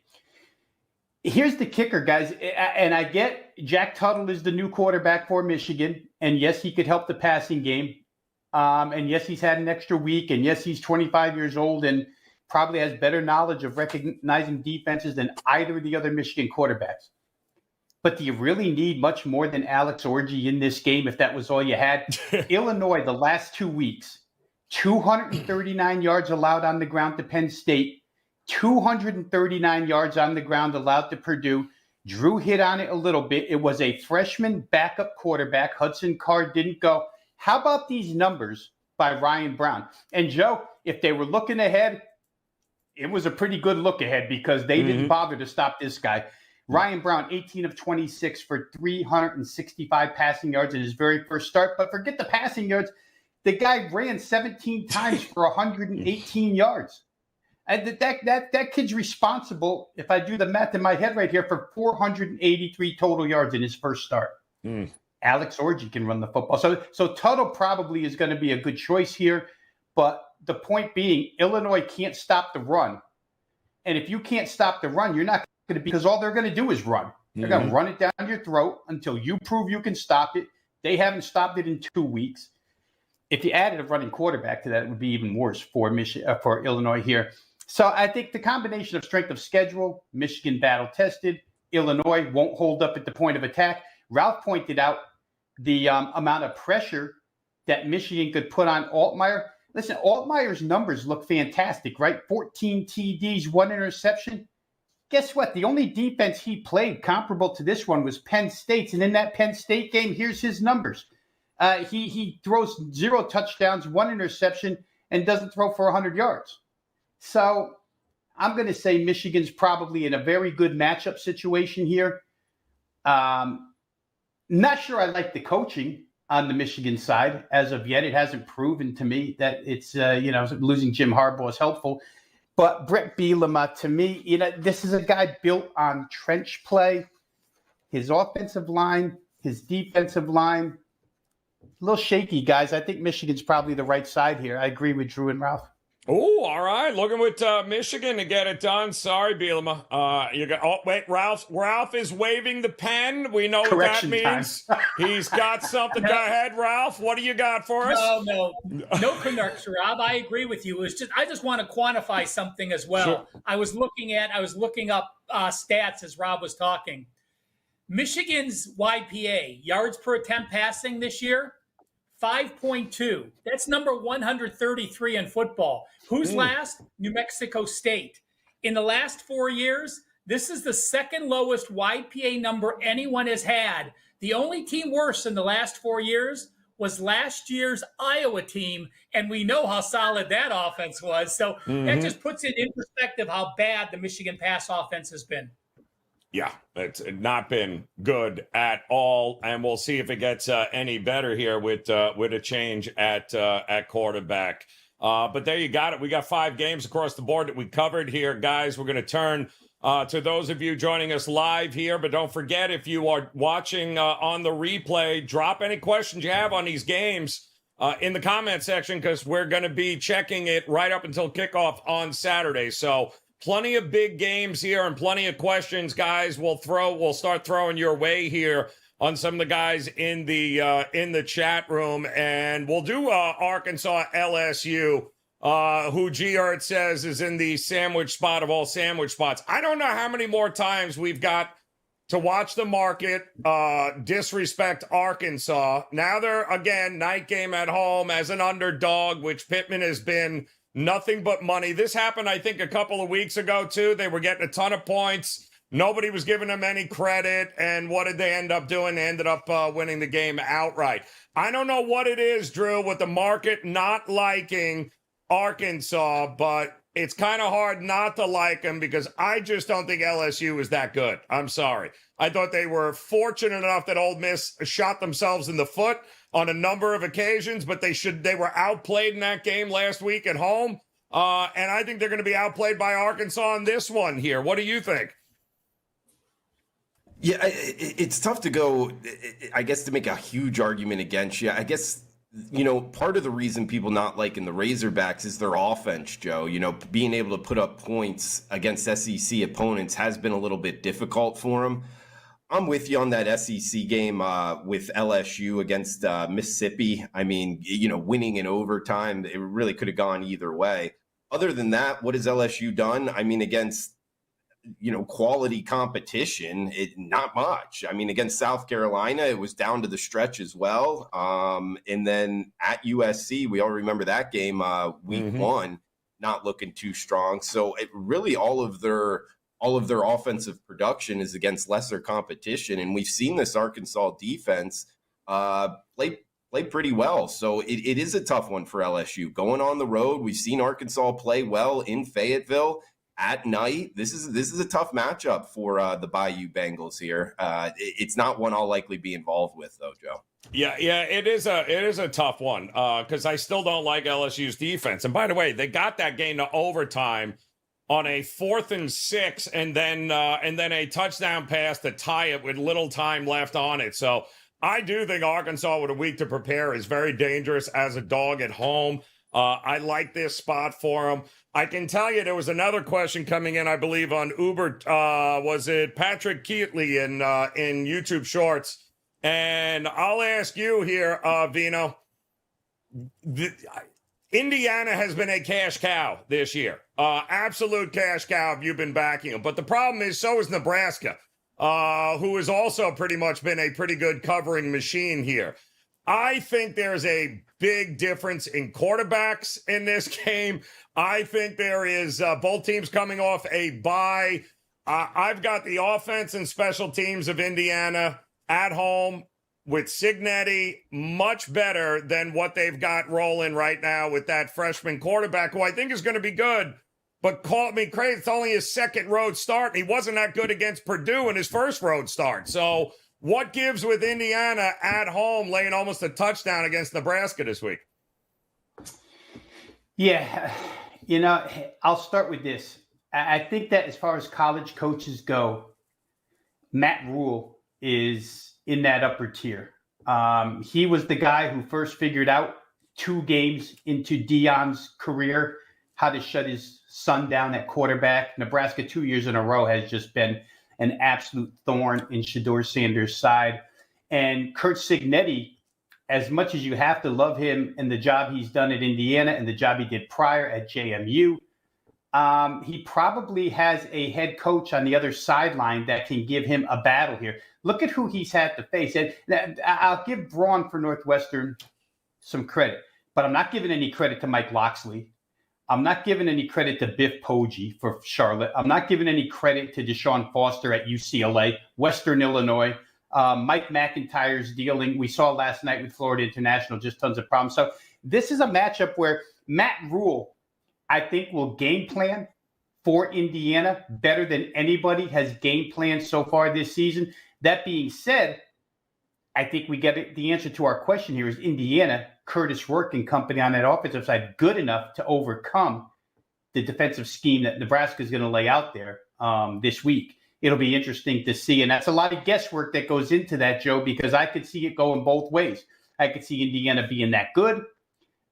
Here's the kicker, guys, and I get Jack Tuttle is the new quarterback for Michigan, and yes, he could help the passing game, and yes, he's had an extra week, and yes, he's 25 years old and probably has better knowledge of recognizing defenses than either of the other Michigan quarterbacks. But do you really need much more than Alex Orji in this game if that was all you had? Illinois, the last 2 weeks, 239 yards allowed on the ground to Penn State, 239 yards on the ground allowed to Purdue. Drew hit on it a little bit. It was a freshman backup quarterback. Hudson Card didn't go. How about these numbers by Ryan Brown? And Joe, if they were looking ahead, it was a pretty good look ahead because they didn't bother to stop this guy. Ryan Brown, 18 of 26 for 365 passing yards in his very first start. But forget the passing yards. The guy ran 17 times for 118 yards. And that kid's responsible, if I do the math in my head right here, for 483 total yards in his first start. Alex Orji can run the football. So Tuttle probably is going to be a good choice here. But the point being, Illinois can't stop the run. And if you can't stop the run, you're not going to be, because all they're going to do is run. They're going to run it down your throat until you prove you can stop it. They haven't stopped it in 2 weeks. If you added a running quarterback to that, it would be even worse for Illinois here. So I think the combination of strength of schedule, Michigan battle-tested, Illinois won't hold up at the point of attack. Ralph pointed out the amount of pressure that Michigan could put on Altmaier. Listen, Altmaier's numbers look fantastic, right? 14 TDs, 1 interception. Guess what? The only defense he played comparable to this one was Penn State's. And in that Penn State game, here's his numbers. He throws 0 touchdowns, 1 interception, and doesn't throw for 100 yards. So I'm going to say Michigan's probably in a very good matchup situation here. Not sure I like the coaching on the Michigan side. As of yet, it hasn't proven to me that it's, losing Jim Harbaugh is helpful. But Brett Bielema, to me, this is a guy built on trench play. His offensive line, his defensive line, a little shaky, guys. I think Michigan's probably the right side here. I agree with Drew and Ralph. Oh, all right. Looking with Michigan to get it done. Sorry, Bielema. Ralph is waving the pen. We know Correction what that means. He's got something. Go ahead, Ralph. What do you got for us? No connection, Rob. I agree with you. I just want to quantify something as well. Sure. I was looking up stats as Rob was talking. Michigan's YPA, yards per attempt passing this year, 5.2. That's number 133 in football. Who's last? New Mexico State. In the last 4 years, this is the second lowest YPA number anyone has had. The only team worse in the last 4 years was last year's Iowa team, and we know how solid that offense was. So that just puts it in perspective how bad the Michigan pass offense has been. Yeah, it's not been good at all, and we'll see if it gets any better here with a change at quarterback. But there you got it. We got 5 games across the board that we covered here, guys. We're going to turn to those of you joining us live here, but don't forget, if you are watching on the replay, drop any questions you have on these games in the comment section, because we're going to be checking it right up until kickoff on Saturday. So plenty of big games here and plenty of questions, guys. We'll start throwing your way here on some of the guys in the chat room, and we'll do Arkansas LSU, who G. Earth says is in the sandwich spot of all sandwich spots. I don't know how many more times we've got to watch the market disrespect Arkansas. Now they're, again, night game at home as an underdog, which Pittman has been nothing but money. This happened, I think, a couple of weeks ago, too. They were getting a ton of points. Nobody was giving them any credit. And what did they end up doing? They ended up winning the game outright. I don't know what it is, Drew, with the market not liking Arkansas, but it's kind of hard not to like them, because I just don't think LSU is that good. I'm sorry. I thought they were fortunate enough that Ole Miss shot themselves in the foot on a number of occasions, but they were outplayed in that game last week at home. And I think they're going to be outplayed by Arkansas in this one here. What do you think? Yeah, it's tough to go, I guess, to make a huge argument against you. I guess, part of the reason people not liking the Razorbacks is their offense, Joe. Being able to put up points against SEC opponents has been a little bit difficult for them. I'm with you on that SEC game with LSU against Mississippi. I mean, winning in overtime, it really could have gone either way. Other than that, what has LSU done? I mean, against, quality competition, not much. I mean, against South Carolina, it was down to the stretch as well. And then at USC, we all remember that game, week 1, not looking too strong. So it really all of their offensive production is against lesser competition. And we've seen this Arkansas defense play pretty well. So it is a tough one for LSU. Going on the road, we've seen Arkansas play well in Fayetteville at night. This is a tough matchup for the Bayou Bengals here. It's not one I'll likely be involved with, though, Joe. Yeah, it is a tough one because I still don't like LSU's defense. And by the way, they got that game to overtime on a 4th and 6, and then a touchdown pass to tie it with little time left on it. So I do think Arkansas with a week to prepare is very dangerous as a dog at home. I like this spot for them. I can tell you there was another question coming in, I believe, on Uber. Was it Patrick Keatley in YouTube Shorts? And I'll ask you here, Veno. Indiana has been a cash cow this year. Absolute cash cow if you've been backing them. But the problem is, so is Nebraska, who has also pretty much been a pretty good covering machine here. I think there's a big difference in quarterbacks in this game. I think there is both teams coming off a bye. I've got the offense and special teams of Indiana at home with Cignetti much better than what they've got rolling right now with that freshman quarterback, who I think is going to be good, but call me crazy. It's only his second road start. He wasn't that good against Purdue in his first road start. So what gives with Indiana at home laying almost a touchdown against Nebraska this week? Yeah, I'll start with this. I think that as far as college coaches go, Matt Rule is in that upper tier. He was the guy who first figured out 2 games into Deion's career how to shut his son down at quarterback. Nebraska 2 years in a row has just been an absolute thorn in Shedeur Sanders' side. And Curt Cignetti, as much as you have to love him and the job he's done at Indiana and the job he did prior at JMU, He probably has a head coach on the other sideline that can give him a battle here. Look at who he's had to face. And I'll give Braun for Northwestern some credit, but I'm not giving any credit to Mike Loxley. I'm not giving any credit to Biff Poggi for Charlotte. I'm not giving any credit to Deshaun Foster at UCLA, Western Illinois. Mike McIntyre's dealing. We saw last night with Florida International, just tons of problems. So this is a matchup where Matt Rule, I think, will game plan for Indiana better than anybody has game planned so far this season. That being said, I think we get the answer to our question here is Indiana, Curtis Rourke and company on that offensive side good enough to overcome the defensive scheme that Nebraska is going to lay out there this week. It'll be interesting to see. And that's a lot of guesswork that goes into that, Joe, because I could see it going both ways. I could see Indiana being that good.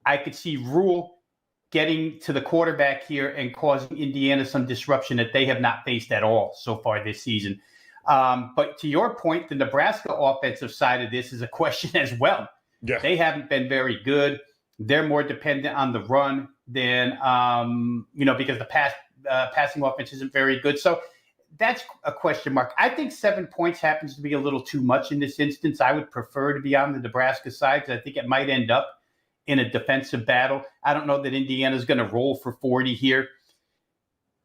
I could see Rule getting to the quarterback here and causing Indiana some disruption that they have not faced at all so far this season. But to your point, the Nebraska offensive side of this is a question as well. Yeah. They haven't been very good. They're more dependent on the run than, because the passing offense isn't very good. So that's a question mark. I think 7 points happens to be a little too much in this instance. I would prefer to be on the Nebraska side because I think it might end up in a defensive battle. I don't know that Indiana's going to roll for 40 here.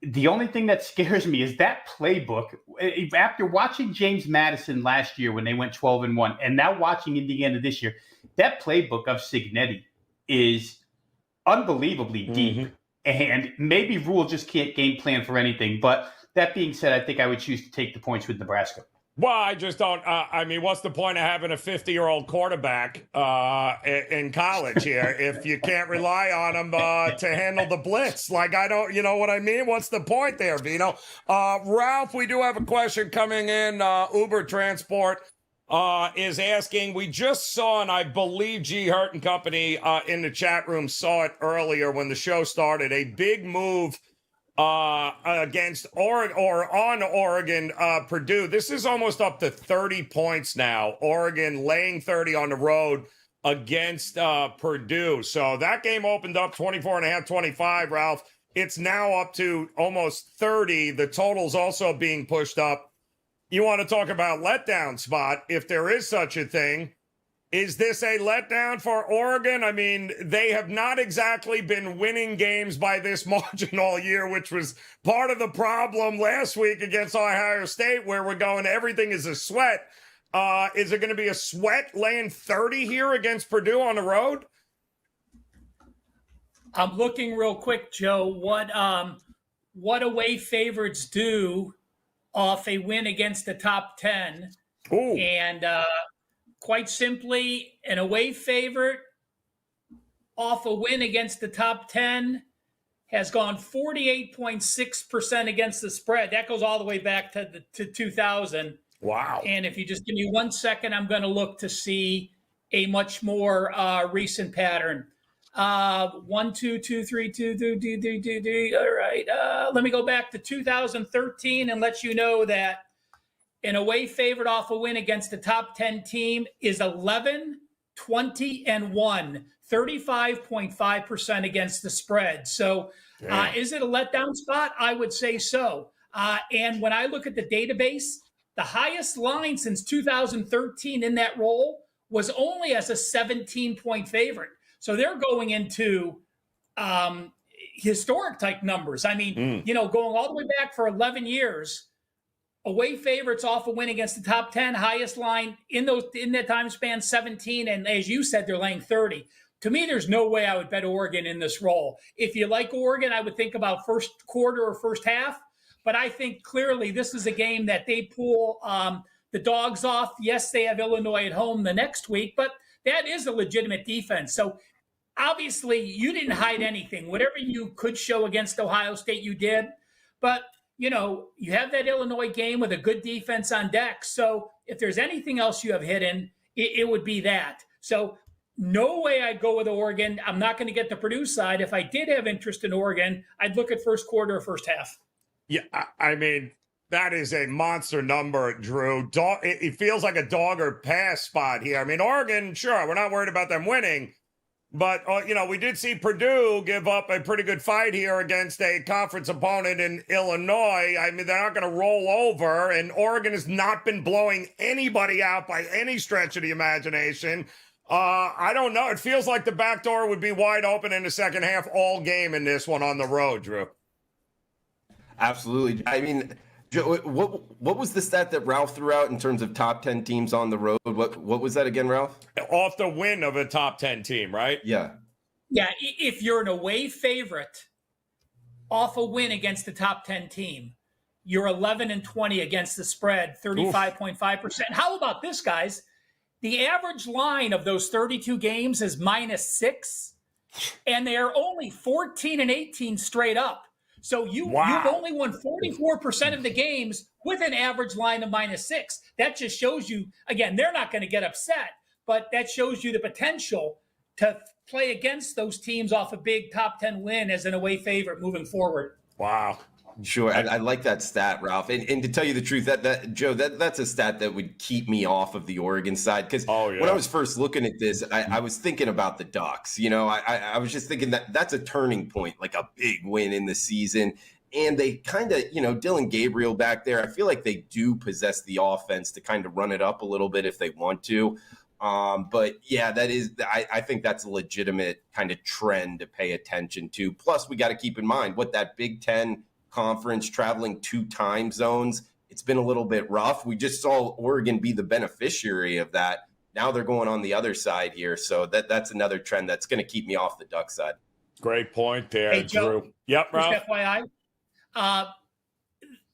The only thing that scares me is that playbook. After watching James Madison last year when they went 12-1, and now watching Indiana this year, that playbook of Cignetti is unbelievably deep. And maybe Rule just can't game plan for anything. But that being said, I think I would choose to take the points with Nebraska. Well, I just don't. What's the point of having a 50-year-old quarterback in college here if you can't rely on him to handle the blitz? Like, I don't, you know what I mean? What's the point there, Veno? Ralph, we do have a question coming in. Uber Transport is asking, we just saw, and I believe G. Hurt and Company in the chat room saw it earlier when the show started, a big move against Oregon, Purdue. This is almost up to 30 points now. Oregon laying 30 on the road against Purdue. So that game opened up 24.5-25, Ralph. It's now up to almost 30. The total's also being pushed up. You want to talk about letdown spot, if there is such a thing. Is this a letdown for Oregon? I mean, they have not exactly been winning games by this margin all year, which was part of the problem last week against Ohio State, where we're going, everything is a sweat. Is it going to be a sweat laying 30 here against Purdue on the road? I'm looking real quick, Joe, what away favorites do off a win against the top 10. Ooh. And quite simply, an away favorite off a win against the top 10 has gone 48.6% against the spread. That goes all the way back to 2000. Wow. And if you just give me 1 second, I'm going to look to see a much more recent pattern. 1, 2, 2, 3, 2, 2, 2, 2, 2, 2. All right. Let me go back to 2013 and let you know that an away favorite off a win against the top 10 team is 11, 20, and 1, 35.5% against the spread. So is it a letdown spot? I would say so. And when I look at the database, the highest line since 2013 in that role was only as a 17-point favorite. So they're going into historic type numbers. I mean, going all the way back for 11 years, away favorites off a win against the top 10, highest line in that time span, 17. And as you said, they're laying 30. To me, there's no way I would bet Oregon in this role. If you like Oregon, I would think about first quarter or first half. But I think clearly this is a game that they pull the dogs off. Yes, they have Illinois at home the next week, but that is a legitimate defense. So obviously you didn't hide anything. Whatever you could show against Ohio State, you did. But you have that Illinois game with a good defense on deck. So if there's anything else you have hidden, it would be that. So no way I'd go with Oregon. I'm not going to get the Purdue side. If I did have interest in Oregon, I'd look at first quarter or first half. Yeah, I mean, that is a monster number, Drew. It feels like a dog or pass spot here. I mean, Oregon, sure, we're not worried about them winning. But, we did see Purdue give up a pretty good fight here against a conference opponent in Illinois. I mean, they're not going to roll over, and Oregon has not been blowing anybody out by any stretch of the imagination. I don't know. It feels like the back door would be wide open in the second half all game in this one on the road, Drew. Absolutely. I mean, Joe, what was the stat that Ralph threw out in terms of top 10 teams on the road? What was that again, Ralph? Off the win of a top 10 team, right? Yeah. Yeah, if you're an away favorite off a win against the top 10 team, you're 11-20 against the spread, 35.5%. How about this, guys? The average line of those 32 games is -6, and they are only 14-18 straight up. So you've only won 44% of the games with an average line of -6. That just shows you, again, they're not going to get upset, but that shows you the potential to play against those teams off a big top 10 win as an away favorite moving forward. Wow. Sure. I like that stat, Ralph. And to tell you the truth, Joe, that's a stat that would keep me off of the Oregon side. Because when I was first looking at this, I was thinking about the Ducks. I was just thinking that's a turning point, like a big win in the season. And they kind of, Dylan Gabriel back there, I feel like they do possess the offense to kind of run it up a little bit if they want to. But yeah, I think that's a legitimate kind of trend to pay attention to. Plus, we got to keep in mind what that Big Ten conference traveling 2 time zones. It's been a little bit rough. We just saw Oregon be the beneficiary of that. Now they're going on the other side here. So that's another trend that's going to keep me off the Duck side. Great point there, hey, Joe, Drew. Yep, Ralph. Just FYI,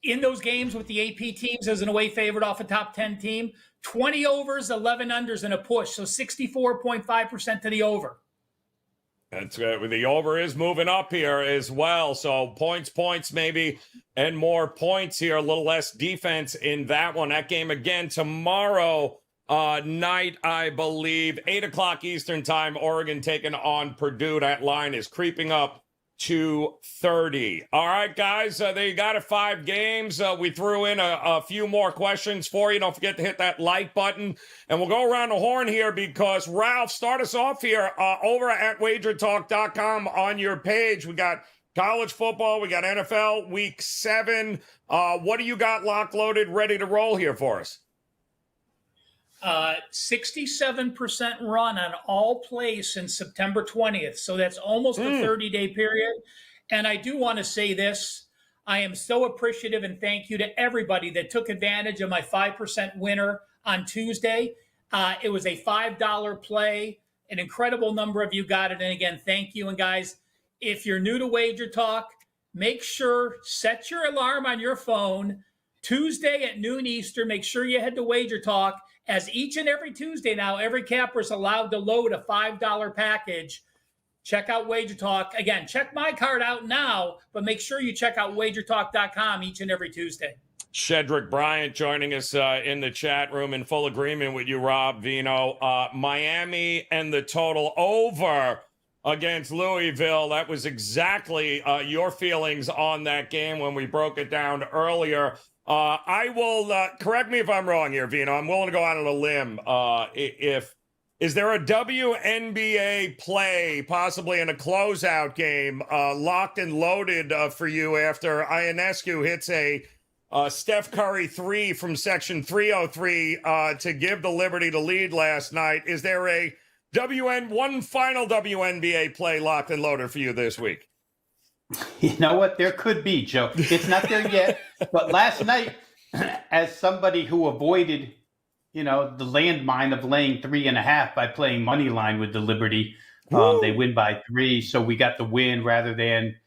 in those games with the AP teams as an away favorite off a top 10 team, 20 overs, 11 unders, and a push. So 64.5% to the over. That's good. The over is moving up here as well. So points maybe, and more points here. A little less defense in that one. That game again tomorrow night, I believe, 8:00 Eastern time. Oregon taking on Purdue. That line is creeping up to 30. All right, guys, there you got it. 5 games. We threw in a few more questions for you. Don't forget to hit that like button. And we'll go around the horn here because, Ralph, start us off here over at WagerTalk.com on your page. We got college football. We got NFL Week 7. What do you got locked, loaded, ready to roll here for us? 67% run on all plays since September 20th. So that's almost a 30-day period. And I do want to say this. I am so appreciative and thank you to everybody that took advantage of my 5% winner on Tuesday. It was a $5 play. An incredible number of you got it. And again, thank you. And guys, if you're new to Wager Talk, make sure, set your alarm on your phone. Tuesday at noon Eastern, make sure you head to Wager Talk. As each and every Tuesday now, every capper is allowed to load a $5 package. Check out Wager Talk. Again, check my card out now, but make sure you check out WagerTalk.com each and every Tuesday. Shedrick Bryant joining us in the chat room, in full agreement with you, Rob Veno. Miami and the total over against Louisville. That was exactly your feelings on that game when we broke it down earlier. I will correct me if I'm wrong here, Vino. I'm willing to go out on a limb. Is there a WNBA play, possibly in a closeout game, locked and loaded for you after Ionescu hits a Steph Curry 3 from section 303 to give the Liberty the lead last night? Is there a one final WNBA play locked and loaded for you this week? You know what? There could be, Joe. It's not there yet. But last night, as somebody who avoided, the landmine of laying 3.5 by playing money line with the Liberty, they win by 3. So we got the win rather than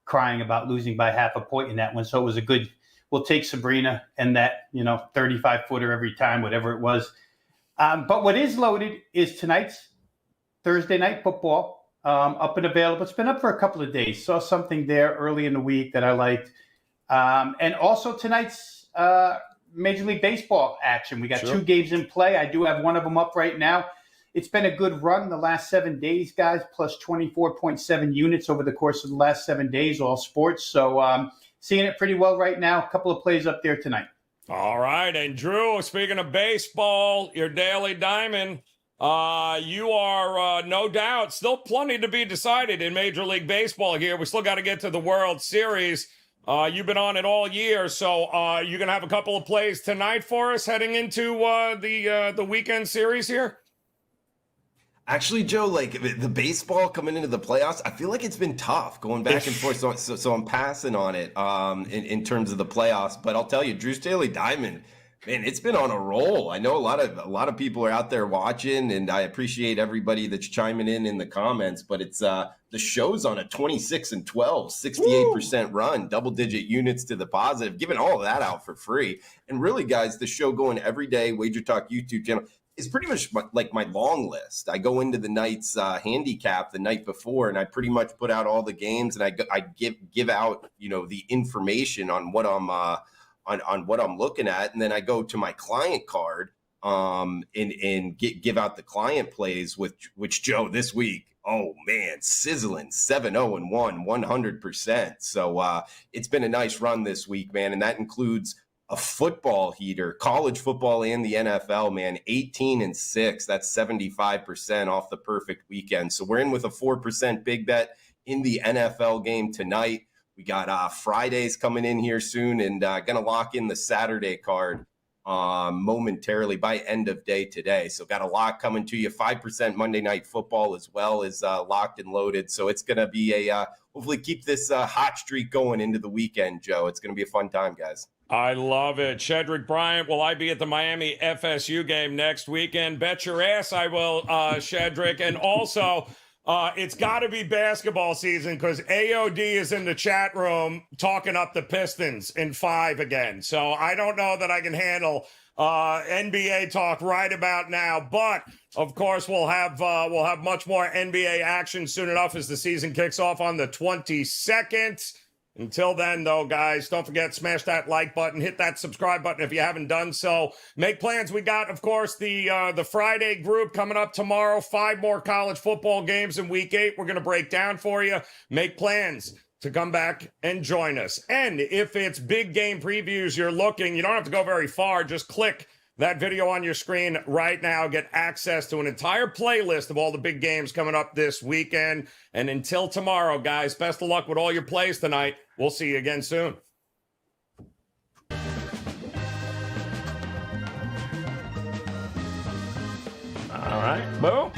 crying about losing by half a point in that one. So it was a good, we'll take Sabrina and that, 35-footer every time, whatever it was. But what is loaded is tonight's Thursday night football. Up and available. It's been up for a couple of days. Saw something there early in the week that I liked. And also tonight's Major League Baseball action. We got 2 games in play. I do have one of them up right now. It's been a good run the last 7 days, guys, plus 24.7 units over the course of the last 7 days, all sports. So seeing it pretty well right now. A couple of plays up there tonight. All right. And Drew, speaking of baseball, your Daily Diamond, You are no doubt still plenty to be decided in Major League Baseball here. We still got to get to the World Series. You've been on it all year, so you're going to have a couple of plays tonight for us heading into the weekend series here? Actually, Joe, like the baseball coming into the playoffs, I feel like it's been tough going back and forth. So I'm passing on it in terms of the playoffs. But I'll tell you, Drew Staley Diamond, man, it's been on a roll. I know a lot of people are out there watching, and I appreciate everybody that's chiming in the comments. But it's the show's on a 26-12, 68% run, double-digit units to the positive, giving all of that out for free. And really, guys, the show going every day, WagerTalk YouTube channel, is pretty much like my long list. I go into the night's handicap the night before, and I pretty much put out all the games, and I give out the information on what I'm on what I'm looking at, and then I go to my client card and give out the client plays, which Joe this week. Oh man, sizzling 7-0-1, 100%. So it's been a nice run this week, man, and that includes a football heater, college football and the NFL, man, 18-6. That's 75% off the perfect weekend. So we're in with a 4% big bet in the NFL game tonight. We got Fridays coming in here soon, and going to lock in the Saturday card momentarily by end of day today. So got a lot coming to you. 5% Monday Night Football as well is locked and loaded. So it's going to be hopefully keep this hot streak going into the weekend, Joe. It's going to be a fun time, guys. I love it. Shedrick Bryant, will I be at the Miami FSU game next weekend? Bet your ass I will, Shedrick. And also, it's got to be basketball season because AOD is in the chat room talking up the Pistons in 5 again. So I don't know that I can handle NBA talk right about now. But, of course, we'll have much more NBA action soon enough as the season kicks off on the 22nd. Until then, though, guys, don't forget, smash that like button, hit that subscribe button if you haven't done so. Make plans. We got, of course, the Friday group coming up tomorrow. 5 more college football games in Week 8 we're going to break down for you. Make plans to come back and join us. And if it's big game previews you're looking, you don't have to go very far. Just click that video on your screen right now. Get access to an entire playlist of all the big games coming up this weekend. And until tomorrow, guys, best of luck with all your plays tonight. We'll see you again soon. All right. Boom.